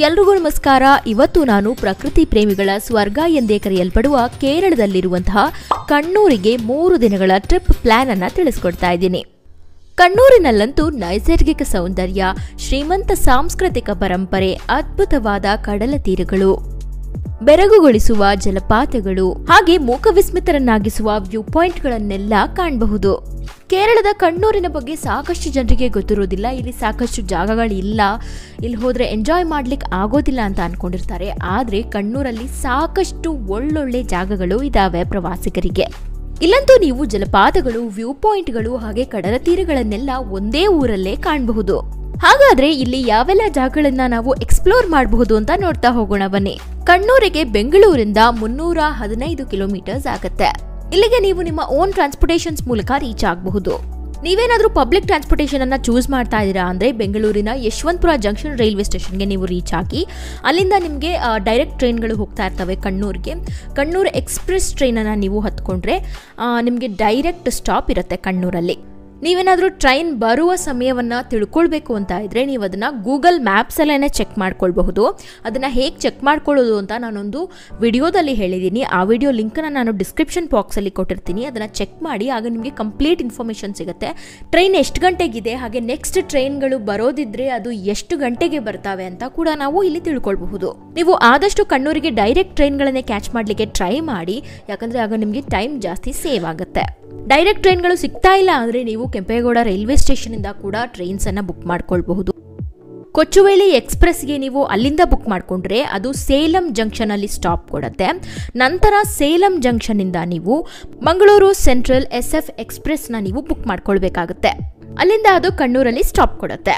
ಎಲ್ರಿಗೂ ನಮಸ್ಕಾರ. ಇವತ್ತು ನಾನು ಪ್ರಕೃತಿ ಪ್ರೇಮಿಗಳ ಸ್ವರ್ಗ ಎಂದೇ ಕರೆಯಲ್ಪಡುವ ಕೇರಳದಲ್ಲಿರುವಂತಹ ಕಣ್ಣೂರಿಗೆ 3 ದಿನಗಳ ಟ್ರಿಪ್ ಪ್ಲಾನ್ ಅನ್ನು ತಿಳಿಸ್ಕೊಡ್ತಾ ಇದ್ದೀನಿ. ಕಣ್ಣೂರಿನಲ್ಲಂತೂ ನೈಸರ್ಗಿಕ ಸೌಂದರ್ಯ, ಶ್ರೀಮಂತ ಸಾಂಸ್ಕೃತಿಕ ಪರಂಪರೆ, ಅದ್ಭುತವಾದ ಕಡಲ ತೀರಗಳು, ಬೆರಗುಗೊಳಿಸುವ ಜಲಪಾತಗಳು ಹಾಗೆ ಮೂಕವಿಸ್ಮಿತರನ್ನಾಗಿಸುವ ವ್ಯೂ ಪಾಯಿಂಟ್ಗಳನ್ನೆಲ್ಲ ಕಾಣಬಹುದು. ಕೇರಳದ ಕಣ್ಣೂರಿನ ಬಗ್ಗೆ ಸಾಕಷ್ಟು ಜನರಿಗೆ ಗೊತ್ತಿರೋದಿಲ್ಲ. ಇಲ್ಲಿ ಸಾಕಷ್ಟು ಜಾಗಗಳಿಲ್ಲ, ಇಲ್ಲಿ ಹೋದ್ರೆ ಎಂಜಾಯ್ ಮಾಡ್ಲಿಕ್ಕೆ ಆಗೋದಿಲ್ಲ ಅಂತ ಅನ್ಕೊಂಡಿರ್ತಾರೆ. ಆದ್ರೆ ಕಣ್ಣೂರಲ್ಲಿ ಸಾಕಷ್ಟು ಒಳ್ಳೊಳ್ಳೆ ಜಾಗಗಳು ಇದಾವೆ ಪ್ರವಾಸಿಗರಿಗೆ. ಇಲ್ಲಂತೂ ನೀವು ಜಲಪಾತಗಳು, ವ್ಯೂ ಪಾಯಿಂಟ್ಗಳು ಹಾಗೆ ಕಡಲ ತೀರಗಳನ್ನೆಲ್ಲ ಒಂದೇ ಊರಲ್ಲೇ ಕಾಣಬಹುದು. ಹಾಗಾದ್ರೆ ಇಲ್ಲಿ ಯಾವೆಲ್ಲ ಜಾಗಗಳನ್ನ ನಾವು ಎಕ್ಸ್ಪ್ಲೋರ್ ಮಾಡಬಹುದು ಅಂತ ನೋಡ್ತಾ ಹೋಗೋಣ ಬನ್ನಿ. ಕಣ್ಣೂರಿಗೆ ಬೆಂಗಳೂರಿಂದ 315 ಕಿಲೋಮೀಟರ್ಸ್ ಆಗುತ್ತೆ. ಇಲ್ಲಿಗೆ ನೀವು ನಿಮ್ಮ ಓನ್ ಟ್ರಾನ್ಸ್ಪೋರ್ಟೇಷನ್ಸ್ ಮೂಲಕ ರೀಚ್ ಆಗಬಹುದು. ನೀವೇನಾದ್ರೂ ಪಬ್ಲಿಕ್ ಟ್ರಾನ್ಸ್ಪೋರ್ಟೇಷನ್ ಅನ್ನ ಚೂಸ್ ಮಾಡ್ತಾ ಇದ್ದೀರಾ ಅಂದ್ರೆ ಬೆಂಗಳೂರಿನ ಯಶವಂತಪುರ ಜಂಕ್ಷನ್ ರೈಲ್ವೆ ಸ್ಟೇಷನ್ಗೆ ನೀವು ರೀಚ್ ಆಗಿ ಅಲ್ಲಿಂದ ನಿಮಗೆ ಡೈರೆಕ್ಟ್ ಟ್ರೈನ್ಗಳು ಹೋಗ್ತಾ ಇರ್ತವೆ ಕಣ್ಣೂರಿಗೆ. ಕಣ್ಣೂರು ಎಕ್ಸ್ಪ್ರೆಸ್ ಟ್ರೈನ್ ಅನ್ನ ನೀವು ಹತ್ಕೊಂಡ್ರೆ ನಿಮಗೆ ಡೈರೆಕ್ಟ್ ಸ್ಟಾಪ್ ಇರುತ್ತೆ ಕಣ್ಣೂರಲ್ಲಿ. ನೀವೇನಾದ್ರೂ ಟ್ರೈನ್ ಬರುವ ಸಮಯವನ್ನ ತಿಳ್ಕೊಳ್ಬೇಕು ಅಂತ ಇದ್ರೆ ನೀವು ಅದನ್ನ ಗೂಗಲ್ ಮ್ಯಾಪ್ಸ್ ಅಲ್ಲೇನೆ ಚೆಕ್ ಮಾಡ್ಕೊಳ್ಬಹುದು. ಅದನ್ನ ಹೇಗೆ ಚೆಕ್ ಮಾಡ್ಕೊಳ್ಳೋದು ಅಂತ ನಾನೊಂದು ವಿಡಿಯೋದಲ್ಲಿ ಹೇಳಿದ್ದೀನಿ. ಆ ವಿಡಿಯೋ ಲಿಂಕ್ನ ನಾನು ಡಿಸ್ಕ್ರಿಪ್ಷನ್ ಬಾಕ್ಸ್ ಅಲ್ಲಿ ಕೊಟ್ಟಿರ್ತೀನಿ. ಅದನ್ನ ಚೆಕ್ ಮಾಡಿ, ಆಗ ನಿಮಗೆ ಕಂಪ್ಲೀಟ್ ಇನ್ಫಾರ್ಮೇಶನ್ ಸಿಗುತ್ತೆ. ಟ್ರೈನ್ ಎಷ್ಟು ಗಂಟೆಗಿದೆ, ಹಾಗೆ ನೆಕ್ಸ್ಟ್ ಟ್ರೈನ್ಗಳು ಬರೋದಿದ್ರೆ ಅದು ಎಷ್ಟು ಗಂಟೆಗೆ ಬರ್ತಾವೆ ಅಂತ ಕೂಡ ನಾವು ಇಲ್ಲಿ ತಿಳ್ಕೊಳ್ಬಹುದು. ನೀವು ಆದಷ್ಟು ಕಣ್ಣೂರಿಗೆ ಡೈರೆಕ್ಟ್ ಟ್ರೈನ್ಗಳನ್ನೇ ಕ್ಯಾಚ್ ಮಾಡ್ಲಿಕ್ಕೆ ಟ್ರೈ ಮಾಡಿ, ಯಾಕಂದ್ರೆ ಆಗ ನಿಮಗೆ ಟೈಮ್ ಜಾಸ್ತಿ ಸೇವ್ ಆಗುತ್ತೆ. ಡೈರೆಕ್ಟ್ ಟ್ರೈನ್ಗಳು ಸಿಗ್ತಾ ಇಲ್ಲ ಅಂದ್ರೆ ನೀವು ಕೆಂಪೇಗೌಡ ರೈಲ್ವೆ ಸ್ಟೇಷನ್ ಇಂದ ಕೂಡ ಟ್ರೈನ್ಸ್ ಅನ್ನ ಬುಕ್ ಮಾಡ್ಕೊಳ್ಬಹುದು. ಕೊಚ್ಚುವೇಳಿ ಎಕ್ಸ್ಪ್ರೆಸ್ಗೆ ನೀವು ಅಲ್ಲಿಂದ ಬುಕ್ ಮಾಡ್ಕೊಂಡ್ರೆ ಅದು ಸೇಲಂ ಜಂಕ್ಷನ್ ಅಲ್ಲಿ ಸ್ಟಾಪ್ ಕೊಡುತ್ತೆ. ನಂತರ ಸೇಲಂ ಜಂಕ್ಷನ್ ಇಂದ ನೀವು ಮಂಗಳೂರು ಸೆಂಟ್ರಲ್ SF ಎಕ್ಸ್ಪ್ರೆಸ್ ನ ನೀವು ಬುಕ್ ಮಾಡ್ಕೊಳ್ಬೇಕಾಗುತ್ತೆ. ಅಲ್ಲಿಂದ ಅದು ಕಣ್ಣೂರಲ್ಲಿ ಸ್ಟಾಪ್ ಕೊಡುತ್ತೆ.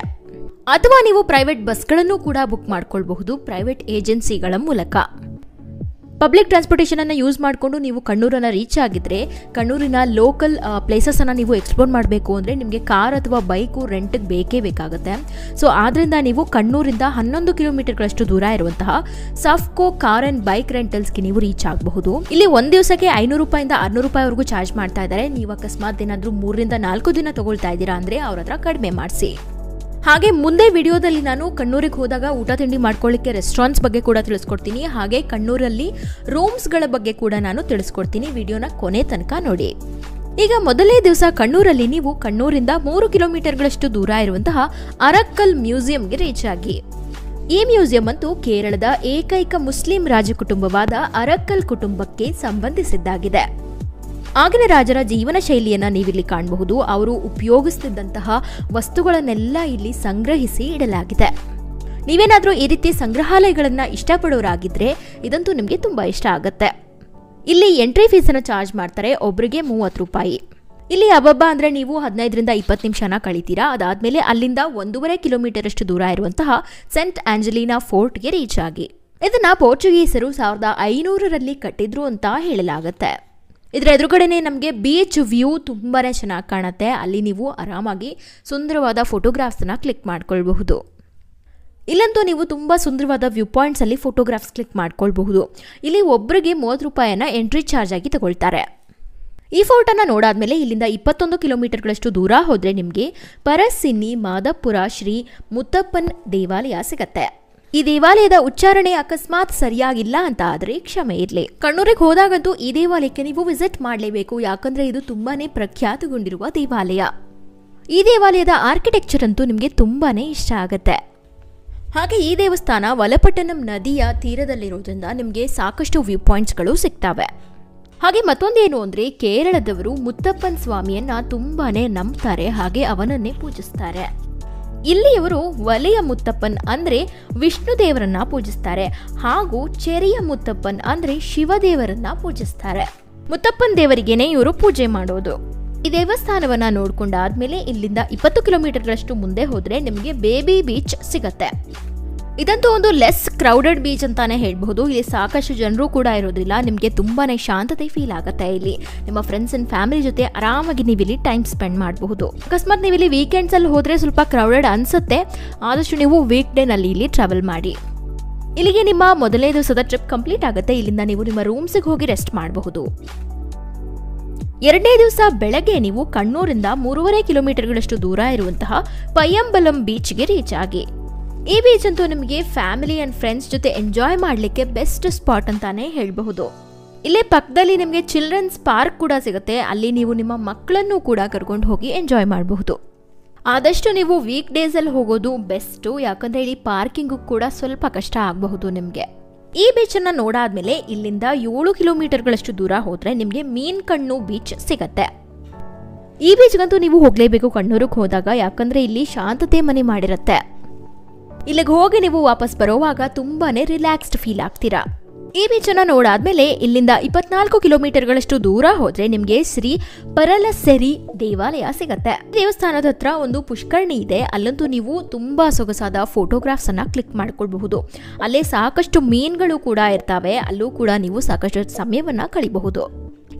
ಅಥವಾ ನೀವು ಪ್ರೈವೇಟ್ ಬಸ್ಗಳನ್ನು ಕೂಡ ಬುಕ್ ಮಾಡ್ಕೊಳ್ಬಹುದು ಪ್ರೈವೇಟ್ ಏಜೆನ್ಸಿಗಳ ಮೂಲಕ. ಪಬ್ಲಿಕ್ ಟ್ರಾನ್ಸ್ಪೋರ್ಟೇಷನ್ ಅನ್ನು ಯೂಸ್ ಮಾಡಿಕೊಂಡು ನೀವು ಕಣ್ಣೂರನ್ನ ರೀಚ್ ಆಗಿದ್ರೆ ಕಣ್ಣೂರಿನ ಲೋಕಲ್ ಪ್ಲೇಸಸ್ ಅನ್ನ ನೀವು ಎಕ್ಸ್ಪ್ಲೋರ್ ಮಾಡಬೇಕು ಅಂದ್ರೆ ನಿಮಗೆ ಕಾರ್ ಅಥವಾ ಬೈಕು ರೆಂಟ್ಗೆ ಬೇಕೇ ಬೇಕಾಗುತ್ತೆ. ಸೊ ಆದ್ರಿಂದ ನೀವು ಕಣ್ಣೂರಿಂದ 11 ಕಿಲೋಮೀಟರ್ಗಳಷ್ಟು ದೂರ ಇರುವಂತಹ ಸಫ್ಕೋ ಕಾರ್ ಅಂಡ್ ಬೈಕ್ ರೆಂಟಲ್ಸ್ಗೆ ನೀವು ರೀಚ್ ಆಗಬಹುದು. ಇಲ್ಲಿ ಒಂದ್ ದಿವಸಕ್ಕೆ 500 ರೂಪಾಯಿಂದ 600 ರೂಪಾಯಿವರೆಗೂ ಚಾರ್ಜ್ ಮಾಡ್ತಾ ಇದ್ದಾರೆ. ನೀವು ಅಕಸ್ಮಾತ್ ಏನಾದ್ರೂ 3 ರಿಂದ 4 ದಿನ ತಗೊಳ್ತಾ ಇದ್ದೀರಾ ಅಂದ್ರೆ ಅವ್ರ ಹತ್ರ ಕಡಿಮೆ ಮಾಡಿಸಿ. ಹಾಗೆ ಮುಂದೆ ವಿಡಿಯೋದಲ್ಲಿ ನಾನು ಕಣ್ಣೂರಿಗೆ ಹೋದಾಗ ಊಟ ತಿಂಡಿ ಮಾಡ್ಕೊಳ್ಳಿಕ್ಕೆ ರೆಸ್ಟೋರೆಂಟ್ಸ್ ಬಗ್ಗೆ ಕೂಡ ತಿಳಿಸ್ಕೊಡ್ತೀನಿ. ಹಾಗೆ ಕಣ್ಣೂರಲ್ಲಿ ರೂಮ್ಸ್ಗಳ ಬಗ್ಗೆ ಕೂಡ ನಾನು ತಿಳಿಸ್ಕೊಡ್ತೀನಿ. ವಿಡಿಯೋನ ಕೊನೆ ತನಕ ನೋಡಿ. ಈಗ ಮೊದಲನೇ ದಿವಸ ಕಣ್ಣೂರಲ್ಲಿ ನೀವು ಕಣ್ಣೂರಿಂದ 3 ಕಿಲೋಮೀಟರ್ಗಳಷ್ಟು ದೂರ ಇರುವಂತಹ ಅರಕ್ಕಲ್ ಮ್ಯೂಸಿಯಂಗೆ ರೀಚ್ ಆಗಿ. ಈ ಮ್ಯೂಸಿಯಂ ಅಂತೂ ಕೇರಳದ ಏಕೈಕ ಮುಸ್ಲಿಂ ರಾಜಕುಟುಂಬವಾದ ಅರಕ್ಕಲ್ ಕುಟುಂಬಕ್ಕೆ ಸಂಬಂಧಿಸಿದ್ದಾಗಿದೆ. ಆಗಿನ ರಾಜರ ಜೀವನ ಶೈಲಿಯನ್ನ ನೀವಿಲ್ಲಿ ಕಾಣಬಹುದು. ಅವರು ಉಪಯೋಗಿಸುತ್ತಿದ್ದಂತಹ ವಸ್ತುಗಳನ್ನೆಲ್ಲ ಇಲ್ಲಿ ಸಂಗ್ರಹಿಸಿ ಇಡಲಾಗಿದೆ. ನೀವೇನಾದ್ರೂ ಈ ರೀತಿ ಸಂಗ್ರಹಾಲಯಗಳನ್ನ ಇಷ್ಟಪಡೋರಾಗಿದ್ರೆ ಇದಂತೂ ನಿಮಗೆ ತುಂಬಾ ಇಷ್ಟ ಆಗುತ್ತೆ. ಇಲ್ಲಿ ಎಂಟ್ರಿ ಫೀಸ್ ಅನ್ನು ಚಾರ್ಜ್ ಮಾಡ್ತಾರೆ, ಒಬ್ಬರಿಗೆ 30 ರೂಪಾಯಿ. ಇಲ್ಲಿ ಅಬ್ಬಬ್ಬ ಅಂದ್ರೆ ನೀವು 15 ರಿಂದ 20 ನಿಮಿಷನ ಕಳಿತೀರಾ. ಅದಾದ್ಮೇಲೆ ಅಲ್ಲಿಂದ 1.5 ಕಿಲೋಮೀಟರ್ ಅಷ್ಟು ದೂರ ಇರುವಂತಹ ಸೆಂಟ್ ಆಂಜಲೀನಾ ಫೋರ್ಟ್ಗೆ ರೀಚ್ ಆಗಿ. ಇದನ್ನ ಪೋರ್ಚುಗೀಸರು 1500ರಲ್ಲಿ ಕಟ್ಟಿದ್ರು ಅಂತ ಹೇಳಲಾಗುತ್ತೆ. ಇದರ ಎದುರುಗಡೆನೆ ನಮಗೆ ಬೀಚ್ ವ್ಯೂ ತುಂಬಾನೇ ಚೆನ್ನಾಗಿ ಕಾಣುತ್ತೆ. ಅಲ್ಲಿ ನೀವು ಆರಾಮಾಗಿ ಸುಂದರವಾದ ಫೋಟೋಗ್ರಾಫ್ಸ್ನ ಕ್ಲಿಕ್ ಮಾಡ್ಕೊಳ್ಬಹುದು. ಇಲ್ಲಂತೂ ನೀವು ತುಂಬಾ ಸುಂದರವಾದ ವ್ಯೂ ಪಾಯಿಂಟ್ಸ್ ಅಲ್ಲಿ ಫೋಟೋಗ್ರಾಫ್ಸ್ ಕ್ಲಿಕ್ ಮಾಡ್ಕೊಳ್ಬಹುದು. ಇಲ್ಲಿ ಒಬ್ಬರಿಗೆ 30 ರೂಪಾಯಿನ ಎಂಟ್ರಿ ಚಾರ್ಜ್ ಆಗಿ ತಗೊಳ್ತಾರೆ. ಈ ಫೋರ್ಟ್ ಅನ್ನ ನೋಡಾದ್ಮೇಲೆ ಇಲ್ಲಿಂದ 21 ಕಿಲೋಮೀಟರ್ಗಳಷ್ಟು ದೂರ ಹೋದ್ರೆ ನಿಮಗೆ ಪರಸಿನ್ನಿ ಮಾದಪುರ ಶ್ರೀ ಮುತ್ತಪ್ಪನ್ ದೇವಾಲಯ ಸಿಗತ್ತೆ. ಈ ದೇವಾಲಯದ ಉಚ್ಚಾರಣೆ ಅಕಸ್ಮಾತ್ ಸರಿಯಾಗಿಲ್ಲ ಅಂತ ಆದ್ರೆ ಕ್ಷಮೆ ಇರ್ಲಿ. ಕಣ್ಣೂರಿಗೆ ಹೋದಾಗಂತೂ ಈ ದೇವಾಲಯಕ್ಕೆ ನೀವು ವಿಸಿಟ್ ಮಾಡಲೇಬೇಕು, ಯಾಕಂದ್ರೆ ಇದು ತುಂಬಾನೇ ಪ್ರಖ್ಯಾತಗೊಂಡಿರುವ ದೇವಾಲಯ. ಈ ದೇವಾಲಯದ ಆರ್ಕಿಟೆಕ್ಚರ್ ಅಂತೂ ನಿಮಗೆ ತುಂಬಾನೇ ಇಷ್ಟ ಆಗುತ್ತೆ. ಹಾಗೆ ಈ ದೇವಸ್ಥಾನ ವಲಪಟ್ಟಣಂ ನದಿಯ ತೀರದಲ್ಲಿರೋದ್ರಿಂದ ನಿಮಗೆ ಸಾಕಷ್ಟು ವ್ಯೂ ಪಾಯಿಂಟ್ಸ್ಗಳು ಸಿಗ್ತವೆ. ಹಾಗೆ ಮತ್ತೊಂದೇನು ಅಂದ್ರೆ ಕೇರಳದವರು ಮುತ್ತಪ್ಪನ್ ಸ್ವಾಮಿಯನ್ನ ತುಂಬಾನೇ ನಂಬ್ತಾರೆ, ಹಾಗೆ ಅವನನ್ನೇ ಪೂಜಿಸ್ತಾರೆ. ಇಲ್ಲಿಯವರು ವಲೆಯ ಮುತ್ತಪ್ಪನ್ ಅಂದ್ರೆ ವಿಷ್ಣು ದೇವರನ್ನ ಪೂಜಿಸ್ತಾರೆ, ಹಾಗೂ ಚೆರಿಯ ಮುತ್ತಪ್ಪನ್ ಅಂದ್ರೆ ಶಿವದೇವರನ್ನ ಪೂಜಿಸ್ತಾರೆ. ಮುತ್ತಪ್ಪನ್ ದೇವರಿಗೇನೆ ಇವರು ಪೂಜೆ ಮಾಡೋದು. ಈ ದೇವಸ್ಥಾನವನ್ನ ನೋಡ್ಕೊಂಡಾದ್ಮೇಲೆ ಇಲ್ಲಿಂದ 20 ಕಿಲೋಮೀಟರ್ಗಳಷ್ಟು ಮುಂದೆ ಹೋದ್ರೆ ನಿಮಗೆ ಬೇಬಿ ಬೀಚ್ ಸಿಗತ್ತೆ. ಇದಂತೂ ಒಂದು ಲೆಸ್ ಕ್ರೌಡೆಡ್ ಬೀಚ್ ಅಂತಾನೆ ಹೇಳ್ಬಹುದು. ಇಲ್ಲಿ ಸಾಕಷ್ಟು ಜನರು ಕೂಡ ಇರೋದ್ರಿಂದ ನಿಮಗೆ ತುಂಬಾನೇ ಶಾಂತತೆ ಫೀಲ್ ಆಗುತ್ತೆ. ಇಲ್ಲಿ ನಿಮ್ಮ ಫ್ರೆಂಡ್ಸ್ ಅಂಡ್ ಫ್ಯಾಮಿಲಿ ಜೊತೆ ಆರಾಮಾಗಿ ನೀವು ಇಲ್ಲಿ ಟೈಮ್ ಸ್ಪೆಂಡ್ ಮಾಡಬಹುದು. ಅಕಸ್ಮಾತ್ ನೀವು ಇಲ್ಲಿ ವೀಕೆಂಡ್ಸ್ ಅಲ್ಲಿ ಹೋದ್ರೆ ಸ್ವಲ್ಪ ಕ್ರೌಡೆಡ್ ಅನ್ಸುತ್ತೆ, ಆದಷ್ಟು ನೀವು ವೀಕ್ ಡೇ ನಲ್ಲಿ ಇಲ್ಲಿ ಟ್ರಾವೆಲ್ ಮಾಡಿ. ಇಲ್ಲಿಗೆ ನಿಮ್ಮ ಮೊದಲನೇ ದಿವಸದ ಟ್ರಿಪ್ ಕಂಪ್ಲೀಟ್ ಆಗುತ್ತೆ. ಇಲ್ಲಿಂದ ನೀವು ನಿಮ್ಮ ರೂಮ್ಸ್ಗೆ ಹೋಗಿ ರೆಸ್ಟ್ ಮಾಡಬಹುದು. ಎರಡನೇ ದಿವಸ ಬೆಳಗ್ಗೆ ನೀವು ಕಣ್ಣೂರಿಂದ 3.5 ಕಿಲೋಮೀಟರ್ಗಳಷ್ಟು ದೂರ ಇರುವಂತಹ ಪಯ್ಯಂಬಲಂ ಬೀಚ್ಗೆ ರೀಚ್ ಆಗಿ. ಈ ಬೀಚ್ ಅಂತೂ ನಿಮಗೆ ಫ್ಯಾಮಿಲಿ ಅಂಡ್ ಫ್ರೆಂಡ್ಸ್ ಜೊತೆ ಎಂಜಾಯ್ ಮಾಡಲಿಕ್ಕೆ ಬೆಸ್ಟ್ ಸ್ಪಾಟ್ ಅಂತಾನೆ ಹೇಳಬಹುದು. ಇಲ್ಲೇ ಪಕ್ಕದಲ್ಲಿ ನಿಮಗೆ ಚಿಲ್ಡ್ರನ್ಸ್ ಪಾರ್ಕ್ ಕೂಡ ಸಿಗುತ್ತೆ. ಅಲ್ಲಿ ನೀವು ನಿಮ್ಮ ಮಕ್ಕಳನ್ನು ಕೂಡ ಕರ್ಕೊಂಡು ಹೋಗಿ ಎಂಜಾಯ್ ಮಾಡಬಹುದು. ಆದಷ್ಟು ನೀವು ವೀಕ್ ಡೇಸಲ್ಲಿ ಹೋಗೋದು ಬೆಸ್ಟು, ಯಾಕಂದರೆ ಇಲ್ಲಿ ಪಾರ್ಕಿಂಗು ಕೂಡ ಸ್ವಲ್ಪ ಕಷ್ಟ ಆಗಬಹುದು ನಿಮಗೆ. ಈ ಬೀಚನ್ನು ನೋಡಾದ್ಮೇಲೆ ಇಲ್ಲಿಂದ 7 ಕಿಲೋಮೀಟರ್ಗಳಷ್ಟು ದೂರ ಹೋದರೆ ನಿಮಗೆ ಮೀನ್ಕಣ್ಣು ಬೀಚ್ ಸಿಗತ್ತೆ. ಈ ಬೀಚ್ಗಂತೂ ನೀವು ಹೋಗಲೇಬೇಕು ಕಣ್ಣೂರಿಗೆ ಹೋದಾಗ, ಯಾಕಂದರೆ ಇಲ್ಲಿ ಶಾಂತತೆ ಮನೆ ಮಾಡಿರುತ್ತೆ. ಇಲ್ಲಿಗೆ ಹೋಗಿ ನೀವು ವಾಪಸ್ ಬರೋವಾಗ ತುಂಬಾನೇ ರಿಲ್ಯಾಕ್ಸ್ಡ್ ಫೀಲ್ ಆಗ್ತೀರಾ. ಈ ಬೀಚನ್ನು ನೋಡಾದ್ಮೇಲೆ ಇಲ್ಲಿಂದ 24 ಕಿಲೋಮೀಟರ್ಗಳಷ್ಟು ದೂರ ಹೋದ್ರೆ ನಿಮಗೆ ಶ್ರೀ ಪರಲಸೆರಿ ದೇವಾಲಯ ಸಿಗತ್ತೆ. ದೇವಸ್ಥಾನದ ಹತ್ರ ಒಂದು ಪುಷ್ಕರಣಿ ಇದೆ. ಅಲ್ಲಂತೂ ನೀವು ತುಂಬಾ ಸೊಗಸಾದ ಫೋಟೋಗ್ರಾಫ್ಸ್ ಅನ್ನ ಕ್ಲಿಕ್ ಮಾಡ್ಕೊಳ್ಬಹುದು. ಅಲ್ಲೇ ಸಾಕಷ್ಟು ಮೀನುಗಳು ಕೂಡ ಇರ್ತವೆ. ಅಲ್ಲೂ ಕೂಡ ನೀವು ಸಾಕಷ್ಟು ಸಮಯವನ್ನ ಕಳಿಬಹುದು.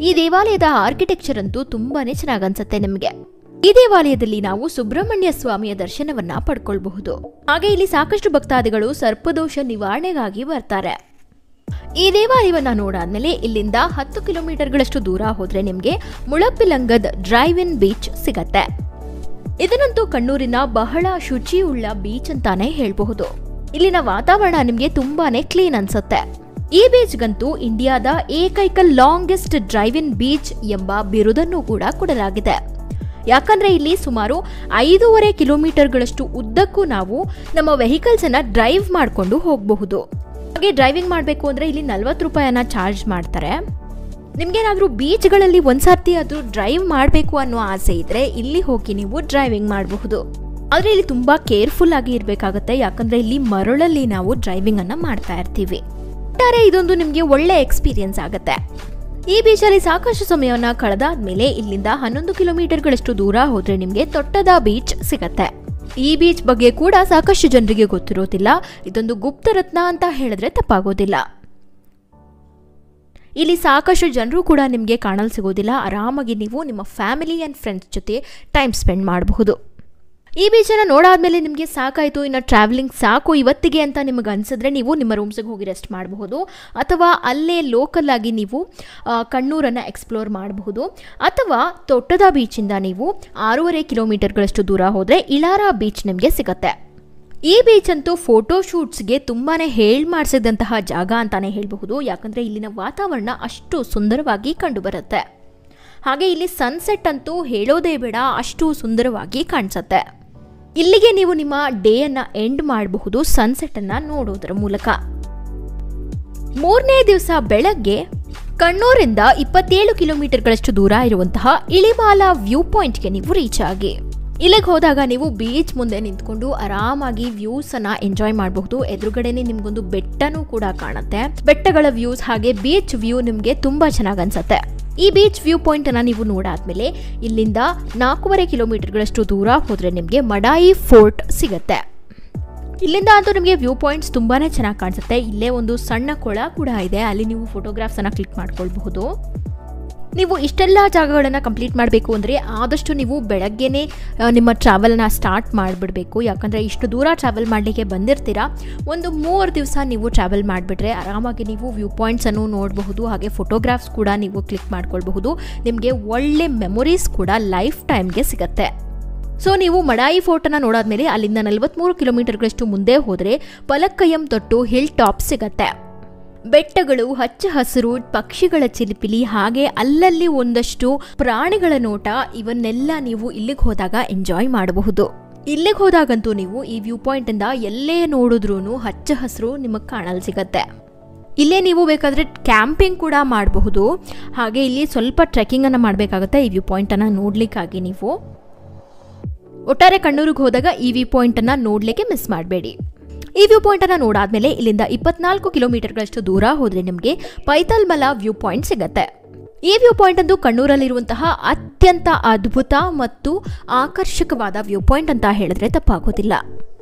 ಈ ದೇವಾಲಯದ ಆರ್ಕಿಟೆಕ್ಚರ್ ಅಂತೂ ತುಂಬಾನೇ ಚೆನ್ನಾಗಿ ಅನ್ಸುತ್ತೆ ನಿಮಗೆ. ಈ ದೇವಾಲಯದಲ್ಲಿ ನಾವು ಸುಬ್ರಹ್ಮಣ್ಯ ಸ್ವಾಮಿಯ ದರ್ಶನವನ್ನ ಪಡ್ಕೊಳ್ಬಹುದು. ಹಾಗೆ ಇಲ್ಲಿ ಸಾಕಷ್ಟು ಭಕ್ತಾದಿಗಳು ಸರ್ಪದೋಷ ನಿವಾರಣೆಗಾಗಿ ಬರ್ತಾರೆ. ಈ ದೇವಾಲಯವನ್ನ ನೋಡಾದ್ಮೇಲೆ ಇಲ್ಲಿಂದ 10 ಕಿಲೋಮೀಟರ್ಗಳಷ್ಟು ದೂರ ಹೋದ್ರೆ ನಿಮ್ಗೆ ಮುಳಪಿಲಂಗದ್ ಡ್ರೈವ್ ಇನ್ ಬೀಚ್ ಸಿಗತ್ತೆ. ಇದನ್ನಂತೂ ಕಣ್ಣೂರಿನ ಬಹಳ ಶುಚಿಯುಳ್ಳ ಬೀಚ್ ಅಂತಾನೆ ಹೇಳಬಹುದು. ಇಲ್ಲಿನ ವಾತಾವರಣ ನಿಮ್ಗೆ ತುಂಬಾನೇ ಕ್ಲೀನ್ ಅನ್ಸುತ್ತೆ. ಈ ಬೀಚ್ಗಂತೂ ಇಂಡಿಯಾದ ಏಕೈಕ ಲಾಂಗೆಸ್ಟ್ ಡ್ರೈವ್ ಇನ್ ಬೀಚ್ ಎಂಬ ಬಿರುದನ್ನು ಕೂಡ ಕೊಡಲಾಗಿದೆ. ಯಾಕಂದ್ರೆ ಇಲ್ಲಿ ಸುಮಾರು 5.5 ಕಿಲೋಮೀಟರ್ಗಳಷ್ಟು ಉದ್ದಕ್ಕೂ ನಾವು ನಮ್ಮ ವೆಹಿಕಲ್ಸ್ ಅನ್ನ ಡ್ರೈವ್ ಮಾಡಿಕೊಂಡು ಹೋಗಬಹುದು. ಹಾಗೆ ಡ್ರೈವಿಂಗ್ ಮಾಡಬೇಕು ಅಂದ್ರೆ ಇಲ್ಲಿ 40 ರೂಪಾಯಿಯನ್ನ ಚಾರ್ಜ್ ಮಾಡ್ತಾರೆ. ನಿಮ್ಗೇನಾದ್ರೂ ಬೀಚ್ಗಳಲ್ಲಿ ಒಂದ್ಸರ್ತಿ ಆದ್ರೂ ಡ್ರೈವ್ ಮಾಡಬೇಕು ಅನ್ನೋ ಆಸೆ ಇದ್ರೆ ಇಲ್ಲಿ ಹೋಗಿ ನೀವು ಡ್ರೈವಿಂಗ್ ಮಾಡಬಹುದು. ಆದ್ರೆ ಇಲ್ಲಿ ತುಂಬಾ ಕೇರ್ಫುಲ್ ಆಗಿ ಇರಬೇಕಾಗುತ್ತೆ, ಯಾಕಂದ್ರೆ ಇಲ್ಲಿ ಮರಳಲ್ಲಿ ನಾವು ಡ್ರೈವಿಂಗ್ ಅನ್ನ ಮಾಡ್ತಾ ಇರ್ತೀವಿ. ಒಟ್ಟಾರೆ ಇದೊಂದು ನಿಮ್ಗೆ ಒಳ್ಳೆ ಎಕ್ಸ್ಪೀರಿಯನ್ಸ್ ಆಗುತ್ತೆ. ಈ ಬೀಚಲ್ಲಿ ಸಾಕಷ್ಟು ಸಮಯವನ್ನ ಕಳೆದಾದ್ಮೇಲೆ ಇಲ್ಲಿಂದ 11 ಕಿಲೋಮೀಟರ್ಗಳಷ್ಟು ದೂರ ಹೋದ್ರೆ ನಿಮ್ಗೆ ತೊಟ್ಟದ ಬೀಚ್ ಸಿಗತ್ತೆ. ಈ ಬೀಚ್ ಬಗ್ಗೆ ಕೂಡ ಸಾಕಷ್ಟು ಜನರಿಗೆ ಗೊತ್ತಿರೋದಿಲ್ಲ. ಇದೊಂದು ಗುಪ್ತರತ್ನ ಅಂತ ಹೇಳಿದ್ರೆ ತಪ್ಪಾಗೋದಿಲ್ಲ. ಇಲ್ಲಿ ಸಾಕಷ್ಟು ಜನರು ಕೂಡ ನಿಮಗೆ ಕಾಣಲು ಸಿಗೋದಿಲ್ಲ. ಆರಾಮಾಗಿ ನೀವು ನಿಮ್ಮ ಫ್ಯಾಮಿಲಿ ಅಂಡ್ ಫ್ರೆಂಡ್ಸ್ ಜೊತೆ ಟೈಮ್ ಸ್ಪೆಂಡ್ ಮಾಡಬಹುದು. ಈ ಬೀಚನ್ನು ನೋಡಾದ್ಮೇಲೆ ನಿಮಗೆ ಸಾಕಾಯಿತು, ಇನ್ನು ಟ್ರಾವೆಲಿಂಗ್ ಸಾಕು ಇವತ್ತಿಗೆ ಅಂತ ನಿಮಗೆ ಅನಿಸಿದ್ರೆ ನೀವು ನಿಮ್ಮ ರೂಮ್ಸಿಗೆ ಹೋಗಿ ರೆಸ್ಟ್ ಮಾಡಬಹುದು. ಅಥವಾ ಅಲ್ಲೇ ಲೋಕಲ್ ಆಗಿ ನೀವು ಕಣ್ಣೂರನ್ನು ಎಕ್ಸ್ಪ್ಲೋರ್ ಮಾಡಬಹುದು. ಅಥವಾ ತೊಟ್ಟದ ಬೀಚಿಂದ ನೀವು 6.5 ಕಿಲೋಮೀಟರ್ಗಳಷ್ಟು ದೂರ ಹೋದರೆ ಇಳಾರ ಬೀಚ್ ನಿಮಗೆ ಸಿಗುತ್ತೆ. ಈ ಬೀಚ್ ಅಂತೂ ಫೋಟೋ ಶೂಟ್ಸ್ಗೆ ತುಂಬಾ ಮಾಡಿಸಿದಂತಹ ಜಾಗ ಅಂತಾನೆ ಹೇಳಬಹುದು. ಯಾಕಂದರೆ ಇಲ್ಲಿನ ವಾತಾವರಣ ಅಷ್ಟು ಸುಂದರವಾಗಿ ಕಂಡುಬರುತ್ತೆ. ಹಾಗೆ ಇಲ್ಲಿ ಸನ್ಸೆಟ್ ಅಂತೂ ಹೇಳೋದೇ ಬೇಡ, ಅಷ್ಟು ಸುಂದರವಾಗಿ ಕಾಣಿಸುತ್ತೆ. ಇಲ್ಲಿಗೆ ನೀವು ನಿಮ್ಮ ಡೇಯನ್ನು ಎಂಡ್ ಮಾಡಬಹುದು ಸನ್ಸೆಟ್ಟನ್ನು ನೋಡೋದರ ಮೂಲಕ. 3ನೇ ದಿವಸ ಬೆಳಗ್ಗೆ ಕಣ್ಣೂರಿಂದ 27 ಕಿಲೋಮೀಟರ್ಗಳಷ್ಟು ದೂರ ಇರುವಂತಹ ಇಳಿಮಾಲ ವ್ಯೂ ಪಾಯಿಂಟ್ಗೆ ನೀವು ರೀಚ್ ಆಗಿ. ಇಲ್ಲಿಗೆ ಹೋದಾಗ ನೀವು ಬೀಚ್ ಮುಂದೆ ನಿಂತ್ಕೊಂಡು ಆರಾಮಾಗಿ ವ್ಯೂಸ್ ಅನ್ನ ಎಂಜಾಯ್ ಮಾಡಬಹುದು. ಎದುರುಗಡೆನೆ ನಿಮ್ಗೊಂದು ಬೆಟ್ಟನೂ ಕೂಡ ಕಾಣುತ್ತೆ. ಬೆಟ್ಟಗಳ ವ್ಯೂಸ್ ಹಾಗೆ ಬೀಚ್ ವ್ಯೂ ನಿಮ್ಗೆ ತುಂಬಾ ಚೆನ್ನಾಗಿ ಅನ್ಸುತ್ತೆ. ಈ ಬೀಚ್ ವ್ಯೂ ಪಾಯಿಂಟ್ ಅನ್ನ ನೀವು ನೋಡಾದ್ಮೇಲೆ ಇಲ್ಲಿಂದ 4.5 ಕಿಲೋಮೀಟರ್ಗಳಷ್ಟು ದೂರ ಹೋದ್ರೆ ನಿಮ್ಗೆ ಮಡಾಯಿ ಫೋರ್ಟ್ ಸಿಗತ್ತೆ. ಇಲ್ಲಿಂದ ಅಂತೂ ನಿಮಗೆ ವ್ಯೂ ಪಾಯಿಂಟ್ಸ್ ತುಂಬಾನೇ ಚೆನ್ನಾಗಿ ಕಾಣಿಸುತ್ತೆ. ಇಲ್ಲೇ ಒಂದು ಸಣ್ಣ ಕೊಳ ಕೂಡ ಇದೆ, ಅಲ್ಲಿ ನೀವು ಫೋಟೋಗ್ರಾಫ್ಸ್ ಅನ್ನ ಕ್ಲಿಕ್ ಮಾಡ್ಕೊಳ್ಬಹುದು. ನೀವು ಇಷ್ಟೆಲ್ಲ ಜಾಗಗಳನ್ನು ಕಂಪ್ಲೀಟ್ ಮಾಡಬೇಕು ಅಂದರೆ ಆದಷ್ಟು ನೀವು ಬೆಳಗ್ಗೆನೇ ನಿಮ್ಮ ಟ್ರಾವೆಲ್ನ ಸ್ಟಾರ್ಟ್ ಮಾಡಿಬಿಡಬೇಕು. ಯಾಕಂದರೆ ಇಷ್ಟು ದೂರ ಟ್ರಾವೆಲ್ ಮಾಡಲಿಕ್ಕೆ ಬಂದಿರ್ತೀರಾ, ಒಂದು 3 ದಿವಸ ನೀವು ಟ್ರಾವೆಲ್ ಮಾಡಿಬಿಟ್ರೆ ಆರಾಮಾಗಿ ನೀವು ವ್ಯೂ ಪಾಯಿಂಟ್ಸನ್ನು ನೋಡಬಹುದು. ಹಾಗೆ ಫೋಟೋಗ್ರಾಫ್ಸ್ ಕೂಡ ನೀವು ಕ್ಲಿಕ್ ಮಾಡ್ಕೊಳ್ಬಹುದು. ನಿಮಗೆ ಒಳ್ಳೆ ಮೆಮೊರೀಸ್ ಕೂಡ ಲೈಫ್ ಟೈಮ್ಗೆ ಸಿಗುತ್ತೆ. ಸೊ ನೀವು ಮಡಾಯಿ ಫೋರ್ಟನ್ನು ನೋಡಾದ್ಮೇಲೆ ಅಲ್ಲಿಂದ 43 ಕಿಲೋಮೀಟರ್ಗಳಷ್ಟು ಮುಂದೆ ಹೋದರೆ ಪಲಕ್ಕಯಂ ತೊಟ್ಟು ಹಿಲ್ ಟಾಪ್ ಸಿಗತ್ತೆ. ಬೆಟ್ಟಗಳು, ಹಚ್ಚ ಹಸಿರು, ಪಕ್ಷಿಗಳ ಚಿಲಿಪಿಲಿ, ಹಾಗೆ ಅಲ್ಲಲ್ಲಿ ಒಂದಷ್ಟು ಪ್ರಾಣಿಗಳ ನೋಟ, ಇವನ್ನೆಲ್ಲ ನೀವು ಇಲ್ಲಿಗೆ ಹೋದಾಗ ಎಂಜಾಯ್ ಮಾಡಬಹುದು. ಇಲ್ಲಿಗೆ ಹೋದಾಗಂತೂ ನೀವು ಈ ವ್ಯೂ ಪಾಯಿಂಟ್ ಇಂದ ಎಲ್ಲೇ ನೋಡಿದ್ರೂ ಹಚ್ಚ ಹಸಿರು ನಿಮಗೆ ಕಾಣಲು ಸಿಗತ್ತೆ. ಇಲ್ಲೇ ನೀವು ಬೇಕಾದರೆ ಕ್ಯಾಂಪಿಂಗ್ ಕೂಡ ಮಾಡಬಹುದು. ಹಾಗೆ ಇಲ್ಲಿ ಸ್ವಲ್ಪ ಟ್ರೆಕ್ಕಿಂಗ್ ಅನ್ನು ಮಾಡಬೇಕಾಗುತ್ತೆ ಈ ವ್ಯೂ ಪಾಯಿಂಟ್ ಅನ್ನ ನೋಡ್ಲಿಕ್ಕಾಗಿ. ನೀವು ಒಟ್ಟಾರೆ ಕಣ್ಣೂರಿಗೆ ಹೋದಾಗ ಈ ವ್ಯೂ ಪಾಯಿಂಟ್ ಅನ್ನ ನೋಡ್ಲಿಕ್ಕೆ ಮಿಸ್ ಮಾಡಬೇಡಿ. ಈ ವ್ಯೂ ಪಾಯಿಂಟ್ ಅನ್ನ ನೋಡಾದ್ಮೇಲೆ ಇಲ್ಲಿಂದ 24 ಕಿಲೋಮೀಟರ್ಗಳಷ್ಟು ದೂರ ಹೋದ್ರೆ ನಿಮಗೆ ಪೈತಲ್ಮಲ ವ್ಯೂ ಪಾಯಿಂಟ್ ಸಿಗತ್ತೆ. ಈ ವ್ಯೂ ಪಾಯಿಂಟ್ ಅಂತೂ ಕಣ್ಣೂರಲ್ಲಿರುವಂತಹ ಅತ್ಯಂತ ಅದ್ಭುತ ಮತ್ತು ಆಕರ್ಷಕವಾದ ವ್ಯೂ ಪಾಯಿಂಟ್ ಅಂತ ಹೇಳಿದ್ರೆ ತಪ್ಪಾಗೋದಿಲ್ಲ.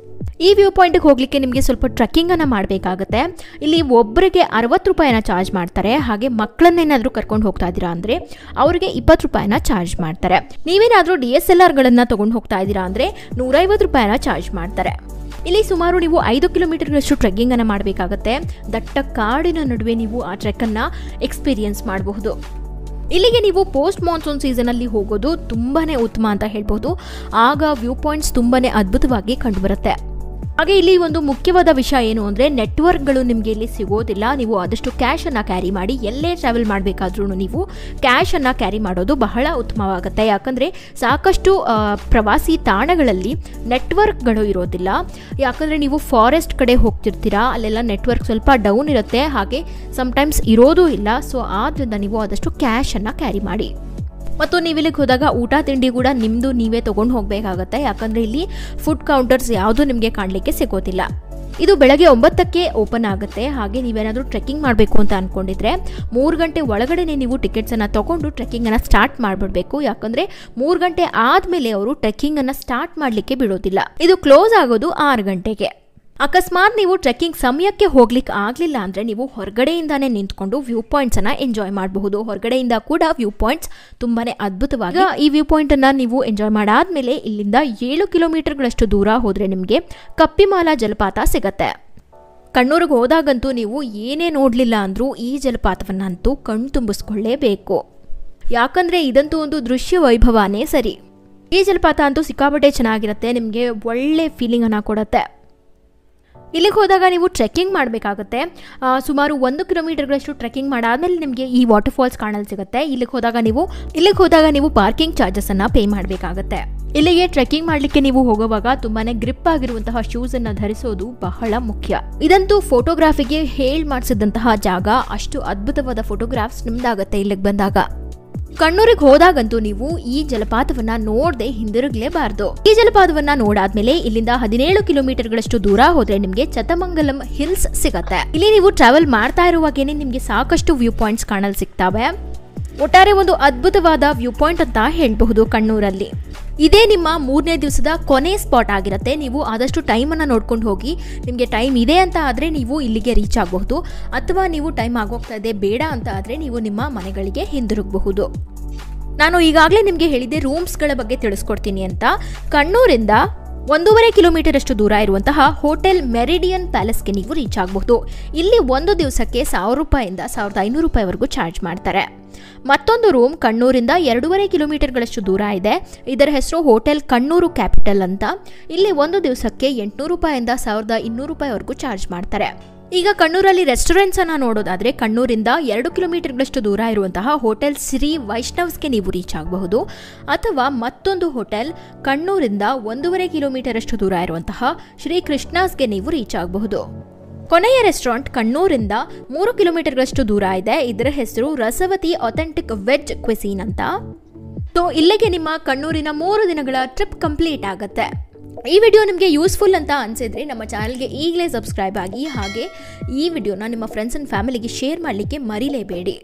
ಈ ವ್ಯೂ ಪಾಯಿಂಟ್ಗೆ ಹೋಗ್ಲಿಕ್ಕೆ ನಿಮಗೆ ಸ್ವಲ್ಪ ಟ್ರೆಕ್ಕಿಂಗ್ ಅನ್ನ ಮಾಡಬೇಕಾಗುತ್ತೆ. ಇಲ್ಲಿ ಒಬ್ಬರಿಗೆ 60 ರೂಪಾಯಿನ ಚಾರ್ಜ್ ಮಾಡ್ತಾರೆ. ಹಾಗೆ ಮಕ್ಕಳನ್ನೇನಾದ್ರೂ ಕರ್ಕೊಂಡು ಹೋಗ್ತಾ ಇದ್ದೀರಾ ಅಂದ್ರೆ ಅವರಿಗೆ 20 ರೂಪಾಯಿನ ಚಾರ್ಜ್ ಮಾಡ್ತಾರೆ. ನೀವೇನಾದ್ರೂ DSLR ಗಳನ್ನ ತಗೊಂಡು ಹೋಗ್ತಾ ಇದ್ದೀರಾ ಅಂದ್ರೆ 150 ರೂಪಾಯಿನ ಚಾರ್ಜ್ ಮಾಡ್ತಾರೆ. ಇಲ್ಲಿ ಸುಮಾರು ನೀವು 5 ಕಿಲೋಮೀಟರ್ಗಳಷ್ಟು ಟ್ರೆಕ್ಕಿಂಗ್ ಅನ್ನು ಮಾಡಬೇಕಾಗುತ್ತೆ. ದಟ್ಟ ಕಾಡಿನ ನಡುವೆ ನೀವು ಆ ಟ್ರೆಕ್ ಅನ್ನ ಎಕ್ಸ್ಪೀರಿಯನ್ಸ್ ಮಾಡಬಹುದು. ಇಲ್ಲಿಗೆ ನೀವು ಪೋಸ್ಟ್ ಮಾನ್ಸೂನ್ ಸೀಸನ್ ಅಲ್ಲಿ ಹೋಗೋದು ತುಂಬಾನೇ ಉತ್ತಮ ಅಂತ ಹೇಳ್ಬಹುದು. ಆಗ ವ್ಯೂ ಪಾಯಿಂಟ್ಸ್ ತುಂಬಾನೇ ಅದ್ಭುತವಾಗಿ ಕಂಡುಬರುತ್ತೆ. ಹಾಗೆ ಇಲ್ಲಿ ಒಂದು ಮುಖ್ಯವಾದ ವಿಷಯ ಏನು ಅಂದರೆ ನೆಟ್ವರ್ಕ್ಗಳು ನಿಮಗೆ ಇಲ್ಲಿ ಸಿಗೋದಿಲ್ಲ. ನೀವು ಆದಷ್ಟು ಕ್ಯಾಶನ್ನು ಕ್ಯಾರಿ ಮಾಡಿ. ಎಲ್ಲೇ ಟ್ರಾವೆಲ್ ಮಾಡಬೇಕಾದ್ರೂ ನೀವು ಕ್ಯಾಶನ್ನು ಕ್ಯಾರಿ ಮಾಡೋದು ಬಹಳ ಉತ್ತಮವಾಗುತ್ತೆ. ಯಾಕಂದರೆ ಸಾಕಷ್ಟು ಪ್ರವಾಸಿ ತಾಣಗಳಲ್ಲಿ ನೆಟ್ವರ್ಕ್ಗಳು ಇರೋದಿಲ್ಲ. ಯಾಕಂದರೆ ನೀವು ಫಾರೆಸ್ಟ್ ಕಡೆ ಹೋಗ್ತಿರ್ತೀರಾ, ಅಲ್ಲೆಲ್ಲ ನೆಟ್ವರ್ಕ್ ಸ್ವಲ್ಪ ಡೌನ್ ಇರುತ್ತೆ, ಹಾಗೆ ಸಮ್ಟೈಮ್ಸ್ ಇರೋದೂ ಇಲ್ಲ. ಸೊ ಆದ್ದರಿಂದ ನೀವು ಆದಷ್ಟು ಕ್ಯಾಶನ್ನು ಕ್ಯಾರಿ ಮಾಡಿ. ಮತ್ತು ನೀವು ಇಲ್ಲಿಗೆ ಹೋದಾಗ ಊಟ ತಿಂಡಿ ಕೂಡ ನಿಮ್ಮದು ನೀವೇ ತೊಗೊಂಡು ಹೋಗಬೇಕಾಗತ್ತೆ. ಯಾಕಂದರೆ ಇಲ್ಲಿ ಫುಡ್ ಕೌಂಟರ್ಸ್ ಯಾವುದೂ ನಿಮಗೆ ಕಾಣಲಿಕ್ಕೆ ಸಿಗೋದಿಲ್ಲ. ಇದು ಬೆಳಗ್ಗೆ 9ಕ್ಕೆ ಓಪನ್ ಆಗುತ್ತೆ. ಹಾಗೆ ನೀವೇನಾದರೂ ಟ್ರೆಕ್ಕಿಂಗ್ ಮಾಡಬೇಕು ಅಂತ ಅಂದ್ಕೊಂಡಿದ್ರೆ 3 ಗಂಟೆ ಒಳಗಡೆ ನೀವು ಟಿಕೆಟ್ಸನ್ನು ತೊಗೊಂಡು ಟ್ರೆಕ್ಕಿಂಗನ್ನು ಸ್ಟಾರ್ಟ್ ಮಾಡಿಬಿಡಬೇಕು. ಯಾಕಂದರೆ 3 ಗಂಟೆ ಆದಮೇಲೆ ಅವರು ಟ್ರೆಕ್ಕಿಂಗನ್ನು ಸ್ಟಾರ್ಟ್ ಮಾಡಲಿಕ್ಕೆ ಬಿಡೋದಿಲ್ಲ. ಇದು ಕ್ಲೋಸ್ ಆಗೋದು 6 ಗಂಟೆಗೆ. ಅಕಸ್ಮಾತ್ ನೀವು ಟ್ರೆಕ್ಕಿಂಗ್ ಸಮಯಕ್ಕೆ ಹೋಗ್ಲಿಕ್ಕೆ ಆಗಲಿಲ್ಲ ಅಂದರೆ ನೀವು ಹೊರಗಡೆಯಿಂದಾನೇ ನಿಂತ್ಕೊಂಡು ವ್ಯೂ ಪಾಯಿಂಟ್ಸನ್ನು ಎಂಜಾಯ್ ಮಾಡಬಹುದು. ಹೊರಗಡೆಯಿಂದ ಕೂಡ ವ್ಯೂ ಪಾಯಿಂಟ್ಸ್ ತುಂಬಾ ಅದ್ಭುತವಾಗಿ. ಈ ವ್ಯೂ ಪಾಯಿಂಟನ್ನು ನೀವು ಎಂಜಾಯ್ ಮಾಡಾದ್ಮೇಲೆ ಇಲ್ಲಿಂದ 7 ಕಿಲೋಮೀಟರ್ಗಳಷ್ಟು ದೂರ ಹೋದರೆ ನಿಮಗೆ ಕಪ್ಪಿಮಾಲ ಜಲಪಾತ ಸಿಗತ್ತೆ. ಕಣ್ಣೂರಿಗೆ ಹೋದಾಗಂತೂ ನೀವು ಏನೇ ನೋಡಲಿಲ್ಲ ಅಂದರೂ ಈ ಜಲಪಾತವನ್ನಂತೂ ಕಣ್ಣು ತುಂಬಿಸ್ಕೊಳ್ಳೇಬೇಕು. ಯಾಕಂದರೆ ಇದಂತೂ ಒಂದು ದೃಶ್ಯ ವೈಭವನೇ ಸರಿ. ಈ ಜಲಪಾತ ಅಂತೂ ಸಿಕ್ಕಾಪಟ್ಟೆ ಚೆನ್ನಾಗಿರುತ್ತೆ, ನಿಮಗೆ ಒಳ್ಳೆ ಫೀಲಿಂಗನ್ನು ಕೊಡುತ್ತೆ. ಇಲ್ಲಿಗೆ ಹೋದಾಗ ನೀವು ಟ್ರೆಕ್ಕಿಂಗ್ ಮಾಡಬೇಕಾಗುತ್ತೆ. ಸುಮಾರು 1 ಕಿಲೋಮೀಟರ್ಗಳಷ್ಟು ಟ್ರೆಕ್ಕಿಂಗ್ ಮಾಡಾದ್ಮೇಲೆ ನಿಮಗೆ ಈ ವಾಟರ್ ಫಾಲ್ಸ್ ಕಾಣಲು ಸಿಗುತ್ತೆ. ಇಲ್ಲಿಗೆ ಹೋದಾಗ ನೀವು ಪಾರ್ಕಿಂಗ್ ಚಾರ್ಜಸನ್ನು ಪೇ ಮಾಡಬೇಕಾಗತ್ತೆ. ಇಲ್ಲಿಗೆ ಟ್ರೆಕ್ಕಿಂಗ್ ಮಾಡಲಿಕ್ಕೆ ನೀವು ಹೋಗುವಾಗ ತುಂಬಾನೇ ಗ್ರಿಪ್ ಆಗಿರುವಂತಹ ಶೂಸ್ ಅನ್ನು ಧರಿಸೋದು ಬಹಳ ಮುಖ್ಯ. ಇದಂತೂ ಫೋಟೋಗ್ರಾಫಿಗೆ ಮಾಡಿಸಿದಂತಹ ಜಾಗ. ಅಷ್ಟು ಅದ್ಭುತವಾದ ಫೋಟೋಗ್ರಾಫ್ಸ್ ನಿಮ್ದಾಗತ್ತೆ ಇಲ್ಲಿಗೆ ಬಂದಾಗ. ಕಣ್ಣೂರಿಗೆ ಹೋದಾಗಂತೂ ನೀವು ಈ ಜಲಪಾತವನ್ನ ನೋಡದೆ ಹಿಂದಿರುಗಲೇಬಾರ್ದು. ಈ ಜಲಪಾತವನ್ನ ನೋಡಾದ್ಮೇಲೆ ಇಲ್ಲಿಂದ 17 ಕಿಲೋಮೀಟರ್ಗಳಷ್ಟು ದೂರ ಹೋದ್ರೆ ನಿಮ್ಗೆ ಚತಮಂಗಲಂ ಹಿಲ್ಸ್ ಸಿಗತ್ತೆ. ಇಲ್ಲಿ ನೀವು ಟ್ರಾವೆಲ್ ಮಾಡ್ತಾ ಇರುವಾಗೇನೆ ನಿಮ್ಗೆ ಸಾಕಷ್ಟು ವ್ಯೂ ಪಾಯಿಂಟ್ಸ್ ಕಾಣಲು ಸಿಗ್ತವೆ. ಒಟ್ಟಾರೆ ಒಂದು ಅದ್ಭುತವಾದ ವ್ಯೂ ಪಾಯಿಂಟ್ ಅಂತ ಹೇಳಬಹುದು ಕಣ್ಣೂರಲ್ಲಿ. ಇದೇ ನಿಮ್ಮ 3ನೇ ದಿವಸದ ಕೊನೆ ಸ್ಪಾಟ್ ಆಗಿರುತ್ತೆ. ನೀವು ಆದಷ್ಟು ಟೈಮನ್ನು ನೋಡ್ಕೊಂಡು ಹೋಗಿ. ನಿಮಗೆ ಟೈಮ್ ಇದೆ ಅಂತ ಆದರೆ ನೀವು ಇಲ್ಲಿಗೆ ರೀಚ್ ಆಗಬಹುದು, ಅಥವಾ ನೀವು ಟೈಮ್ ಆಗೋಗ್ತಾ ಇದೆ ಬೇಡ ಅಂತ ಆದರೆ ನೀವು ನಿಮ್ಮ ಮನೆಗಳಿಗೆ ಹಿಂದಿರುಗಬಹುದು. ನಾನು ಈಗಾಗಲೇ ನಿಮಗೆ ಹೇಳಿದ್ದೆ ರೂಮ್ಸ್ಗಳ ಬಗ್ಗೆ ತಿಳಿಸ್ಕೊಡ್ತೀನಿ ಅಂತ. ಕಣ್ಣೂರಿಂದ 1.5 ಕಿಲೋಮೀಟರ್ ಅಷ್ಟು ದೂರ ಇರುವಂತಹ ಹೋಟೆಲ್ ಮೆರಿಡಿಯನ್ ಪ್ಯಾಲೇಸ್ಗೆ ನೀವು ರೀಚ್ ಆಗಬಹುದು. ಇಲ್ಲಿ ಒಂದು ದಿವಸಕ್ಕೆ 1000 ರೂಪಾಯಿಂದ 1500 ರೂಪಾಯಿವರೆಗೂ ಚಾರ್ಜ್ ಮಾಡ್ತಾರೆ. ಮತ್ತೊಂದು ರೂಮ್ ಕಣ್ಣೂರಿಂದ 2.5 ಕಿಲೋಮೀಟರ್ಗಳಷ್ಟು ದೂರ ಇದೆ. ಇದರ ಹೆಸರು ಹೋಟೆಲ್ ಕಣ್ಣೂರು ಕ್ಯಾಪಿಟಲ್ ಅಂತ. ಇಲ್ಲಿ ಒಂದು ದಿವಸಕ್ಕೆ 800 ರೂಪಾಯಿಂದ 1200 ರೂಪಾಯಿವರೆಗೂ ಚಾರ್ಜ್ ಮಾಡ್ತಾರೆ. ಈಗ ಕಣ್ಣೂರಲ್ಲಿ ರೆಸ್ಟೋರೆಂಟ್ಸ್ ಅನ್ನ ನೋಡೋದಾದ್ರೆ ಕಣ್ಣೂರಿಂದ 2 ಕಿಲೋಮೀಟರ್ಗಳಷ್ಟು ದೂರ ಇರುವಂತಹ ಹೋಟೆಲ್ ಶ್ರೀ ವೈಷ್ಣವ್ಸ್ಗೆ ನೀವು ರೀಚ್ ಆಗಬಹುದು, ಅಥವಾ ಮತ್ತೊಂದು ಹೋಟೆಲ್ ಕಣ್ಣೂರಿಂದ 1.5 ಕಿಲೋಮೀಟರ್ ಅಷ್ಟು ದೂರ ಇರುವಂತಹ ಶ್ರೀ ಕೃಷ್ಣಾಸ್ಗೆ ನೀವು ರೀಚ್ ಆಗಬಹುದು. ಕೊನೆಯ ರೆಸ್ಟೋರೆಂಟ್ ಕಣ್ಣೂರಿಂದ 3 ಕಿಲೋಮೀಟರ್ಗಳಷ್ಟು ದೂರ ಇದೆ. ಇದರ ಹೆಸರು ರಸವತಿ ಅಥೆಂಟಿಕ್ ವೆಜ್ ಕ್ವಿಸೀನ್ ಅಂತ. ಸೊ ಇಲ್ಲಿಗೆ ನಿಮ್ಮ ಕಣ್ಣೂರಿನ 3 ದಿನಗಳ ಟ್ರಿಪ್ ಕಂಪ್ಲೀಟ್ ಆಗುತ್ತೆ. ಈ ವಿಡಿಯೋ ನಿಮಗೆ ಯೂಸ್ಫುಲ್ ಅಂತ ಅನಿಸಿದ್ರೆ ನಮ್ಮ ಚಾನಲ್ಗೆ ಈಗಲೇ ಸಬ್ಸ್ಕ್ರೈಬ್ ಆಗಿ. ಹಾಗೆ ಈ ವಿಡಿಯೋನ ನಿಮ್ಮ ಫ್ರೆಂಡ್ಸ್ ಆ್ಯಂಡ್ ಫ್ಯಾಮಿಲಿಗೆ ಶೇರ್ ಮಾಡಲಿಕ್ಕೆ ಮರಿಲೇಬೇಡಿ.